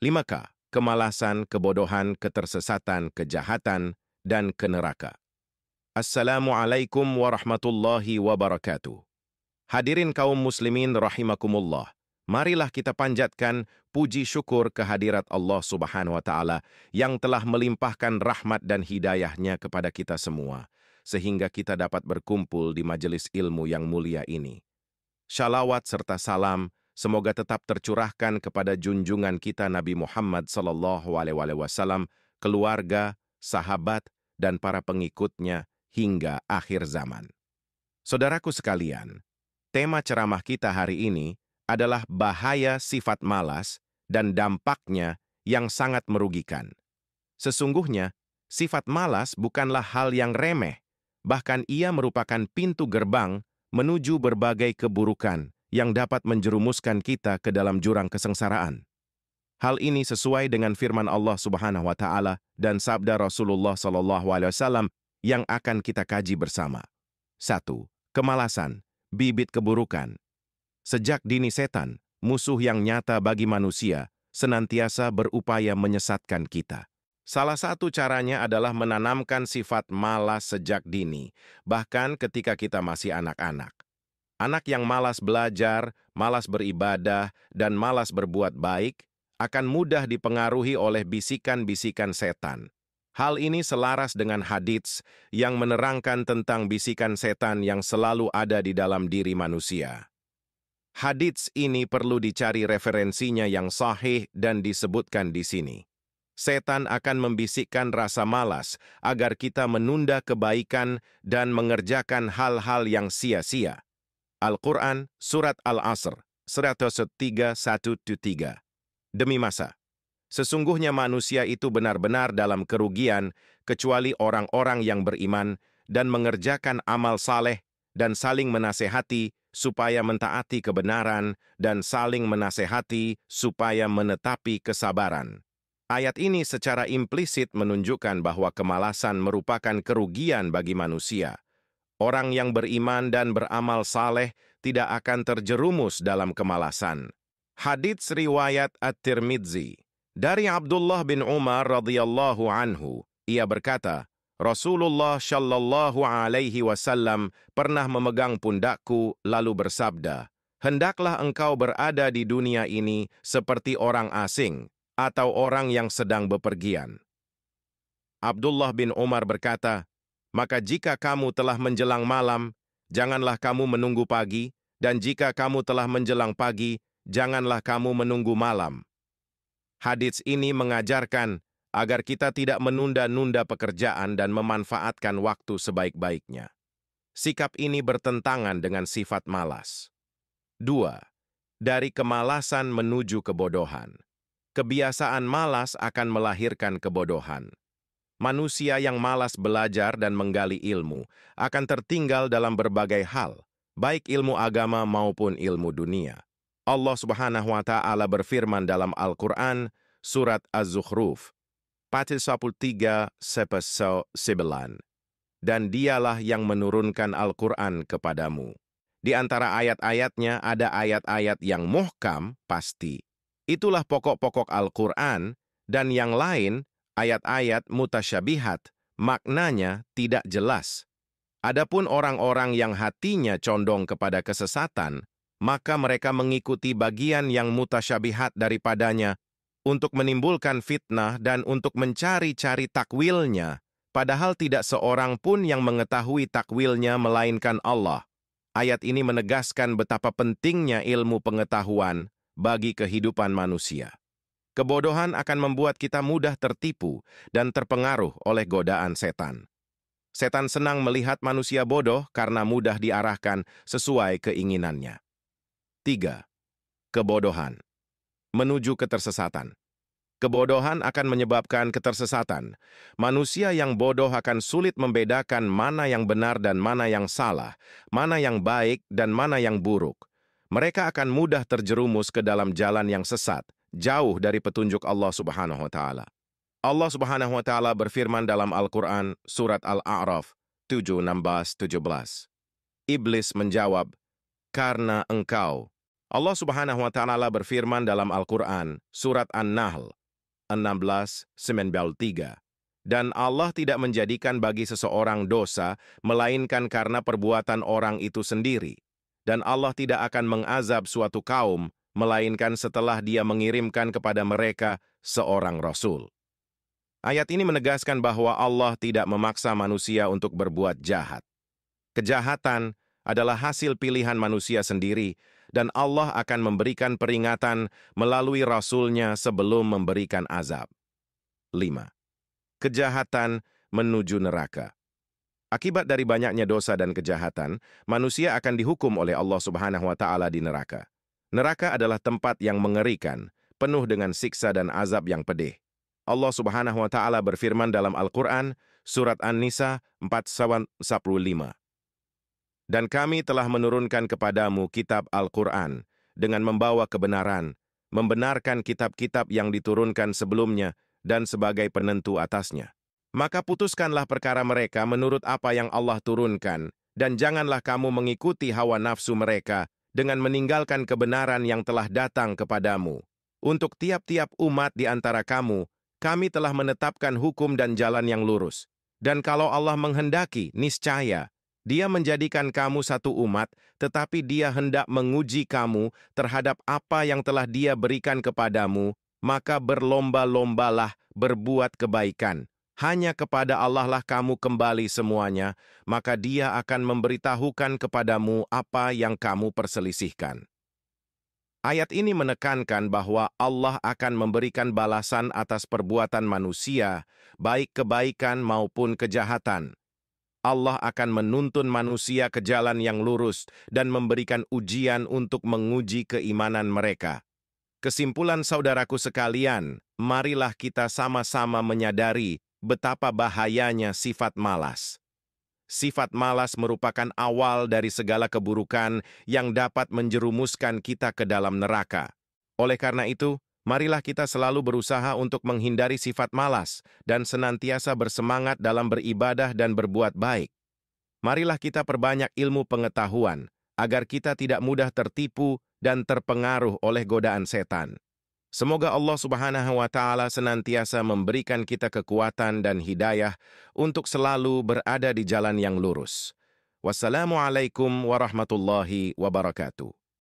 5K. Kemalasan, kebodohan, ketersesatan, kejahatan, dan ke neraka. Assalamualaikum warahmatullahi wabarakatuh. Hadirin kaum muslimin rahimakumullah. Marilah kita panjatkan puji syukur kehadirat Allah Subhanahu wa Ta'ala yang telah melimpahkan rahmat dan hidayahnya kepada kita semua, sehingga kita dapat berkumpul di majelis ilmu yang mulia ini. Shalawat serta salam semoga tetap tercurahkan kepada junjungan kita Nabi Muhammad SAW, keluarga, sahabat, dan para pengikutnya hingga akhir zaman. Saudaraku sekalian, tema ceramah kita hari ini adalah bahaya sifat malas dan dampaknya yang sangat merugikan. Sesungguhnya, sifat malas bukanlah hal yang remeh, bahkan ia merupakan pintu gerbang menuju berbagai keburukan yang dapat menjerumuskan kita ke dalam jurang kesengsaraan. Hal ini sesuai dengan firman Allah Subhanahu wa Ta'ala dan sabda Rasulullah SAW yang akan kita kaji bersama. 1. Kemalasan, bibit keburukan. Sejak dini setan, musuh yang nyata bagi manusia, senantiasa berupaya menyesatkan kita. Salah satu caranya adalah menanamkan sifat malas sejak dini, bahkan ketika kita masih anak-anak. Anak yang malas belajar, malas beribadah, dan malas berbuat baik akan mudah dipengaruhi oleh bisikan-bisikan setan. Hal ini selaras dengan hadits yang menerangkan tentang bisikan setan yang selalu ada di dalam diri manusia. Hadits ini perlu dicari referensinya yang sahih dan disebutkan di sini. Setan akan membisikkan rasa malas agar kita menunda kebaikan dan mengerjakan hal-hal yang sia-sia. Al-Quran, Surat Al-Asr, 103:1-3. Demi masa, sesungguhnya manusia itu benar-benar dalam kerugian kecuali orang-orang yang beriman dan mengerjakan amal saleh dan saling menasehati supaya mentaati kebenaran dan saling menasehati supaya menetapi kesabaran. Ayat ini secara implisit menunjukkan bahwa kemalasan merupakan kerugian bagi manusia. Orang yang beriman dan beramal saleh tidak akan terjerumus dalam kemalasan. Hadits riwayat At-Tirmidzi. Dari Abdullah bin Umar radhiyallahu anhu, ia berkata, Rasulullah shallallahu alaihi wasallam pernah memegang pundakku lalu bersabda, "Hendaklah engkau berada di dunia ini seperti orang asing atau orang yang sedang bepergian." Abdullah bin Umar berkata, "Maka jika kamu telah menjelang malam, janganlah kamu menunggu pagi, dan jika kamu telah menjelang pagi, janganlah kamu menunggu malam." Hadits ini mengajarkan agar kita tidak menunda-nunda pekerjaan dan memanfaatkan waktu sebaik-baiknya. Sikap ini bertentangan dengan sifat malas. 2. Dari kemalasan menuju kebodohan. Kebiasaan malas akan melahirkan kebodohan. Manusia yang malas belajar dan menggali ilmu akan tertinggal dalam berbagai hal, baik ilmu agama maupun ilmu dunia. Allah Subhanahu wa Ta'ala berfirman dalam Al-Quran, Surat Az-Zukhruf, 43:9, dan dialah yang menurunkan Al-Quran kepadamu. Di antara ayat-ayatnya ada ayat-ayat yang muhkam, pasti. Itulah pokok-pokok Al-Quran, dan yang lain, ayat-ayat mutasyabihat, maknanya tidak jelas. Adapun orang-orang yang hatinya condong kepada kesesatan, maka mereka mengikuti bagian yang mutasyabihat daripadanya untuk menimbulkan fitnah dan untuk mencari-cari takwilnya, padahal tidak seorang pun yang mengetahui takwilnya melainkan Allah. Ayat ini menegaskan betapa pentingnya ilmu pengetahuan bagi kehidupan manusia. Kebodohan akan membuat kita mudah tertipu dan terpengaruh oleh godaan setan. Setan senang melihat manusia bodoh karena mudah diarahkan sesuai keinginannya. 3. Kebodohan menuju ketersesatan. Kebodohan akan menyebabkan ketersesatan. Manusia yang bodoh akan sulit membedakan mana yang benar dan mana yang salah, mana yang baik dan mana yang buruk. Mereka akan mudah terjerumus ke dalam jalan yang sesat, jauh dari petunjuk Allah Subhanahu wa Ta'ala. Allah Subhanahu wa Ta'ala berfirman dalam Al-Quran, Surat Al-A'raf 7:16-17. Iblis menjawab, "Karena engkau, Allah Subhanahu wa Ta'ala berfirman dalam Al-Quran, Surat An-Nahl 16:93. Dan Allah tidak menjadikan bagi seseorang dosa, melainkan karena perbuatan orang itu sendiri. Dan Allah tidak akan mengazab suatu kaum, melainkan setelah Dia mengirimkan kepada mereka seorang Rasul. Ayat ini menegaskan bahwa Allah tidak memaksa manusia untuk berbuat jahat. Kejahatan adalah hasil pilihan manusia sendiri, dan Allah akan memberikan peringatan melalui Rasul-Nya sebelum memberikan azab. 5. Kejahatan menuju neraka. Akibat dari banyaknya dosa dan kejahatan, manusia akan dihukum oleh Allah Subhanahu wa Ta'ala di neraka. Neraka adalah tempat yang mengerikan, penuh dengan siksa dan azab yang pedih. Allah Subhanahu wa Ta'ala berfirman dalam Al-Quran, Surat An-Nisa 4:15. Dan kami telah menurunkan kepadamu kitab Al-Quran dengan membawa kebenaran, membenarkan kitab-kitab yang diturunkan sebelumnya, dan sebagai penentu atasnya. Maka putuskanlah perkara mereka menurut apa yang Allah turunkan, dan janganlah kamu mengikuti hawa nafsu mereka dengan meninggalkan kebenaran yang telah datang kepadamu. Untuk tiap-tiap umat di antara kamu, kami telah menetapkan hukum dan jalan yang lurus. Dan kalau Allah menghendaki, niscaya Dia menjadikan kamu satu umat, tetapi Dia hendak menguji kamu terhadap apa yang telah Dia berikan kepadamu, maka berlomba-lombalah berbuat kebaikan. Hanya kepada Allah lah kamu kembali semuanya, maka Dia akan memberitahukan kepadamu apa yang kamu perselisihkan. Ayat ini menekankan bahwa Allah akan memberikan balasan atas perbuatan manusia, baik kebaikan maupun kejahatan. Allah akan menuntun manusia ke jalan yang lurus dan memberikan ujian untuk menguji keimanan mereka. Kesimpulan saudaraku sekalian, marilah kita sama-sama menyadari betapa bahayanya sifat malas. Sifat malas merupakan awal dari segala keburukan yang dapat menjerumuskan kita ke dalam neraka. Oleh karena itu, marilah kita selalu berusaha untuk menghindari sifat malas dan senantiasa bersemangat dalam beribadah dan berbuat baik. Marilah kita perbanyak ilmu pengetahuan, agar kita tidak mudah tertipu dan terpengaruh oleh godaan setan. Semoga Allah Subhanahu wa Ta'ala senantiasa memberikan kita kekuatan dan hidayah untuk selalu berada di jalan yang lurus. Wassalamualaikum warahmatullahi wabarakatuh.